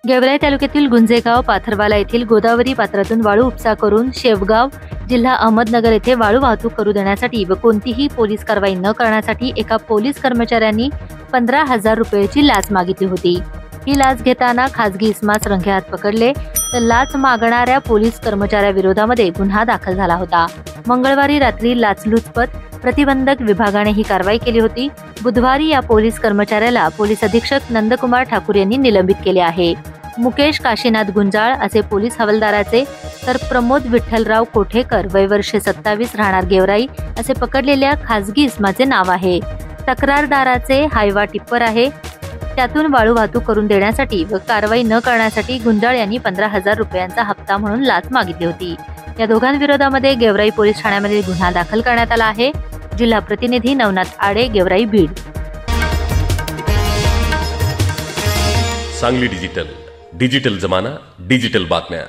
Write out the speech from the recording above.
गेवराई तालुक्यातील गुंजेगाव पाथरवाला येथील गोदावरी पात्रातून वाळू उपसा करून शेवगाव जिल्हा अहमदनगर येथे वाळू वाहतूक करू देण्यासाठी व कोणतीही पोलीस कारवाई न करण्यासाठी एका पोलीस कर्मचाऱ्यांनी 15,000 रुपयाची लाच मागितली होती। ही लाच घेताना खासगी इस्मास रंगेहात पकडले तर लाच मागणाऱ्या पोलीस कर्मचाऱ्याविरोधामध्ये गुन्हा दाखल झाला होता। मंगळवारी रात्री लाचलुचपत प्रतिबंधक विभागाने ही कारवाई केली होती। बुधवारी या पोलीस कर्मचाऱ्याला पोलीस अधीक्षक नंदकुमार ठाकूर यांनी निलंबित केले आहे। मुकेश काशीनाथ गुंजाळ असे पोलीस हवालदाराचे तर प्रमोद विठ्ठलराव कोठेकर वय वर्ष 27 राहणार गेवराई असे पकडलेल्या खासगी इस्माचे नाव आहे। तक्रारदाराचे हायवा टिप्पर आहे। त्यातून वाळू वाहतूक करून देण्यासाठी व कारवाई न करण्यासाठी गुंजाळ यांनी 15,000 रुपयांचा हप्ता म्हणून लाच मागितली होती। या दोघांविरोधामध्ये गेवराई पोलीस ठाण्यामध्ये गुन्हा दाखल करण्यात आला आहे। जिल्हा प्रतिनिधी नवनाथ आडे, गेवराई, बीड। सांगली डिजिटल जमाना, डिजिटल बातम्या।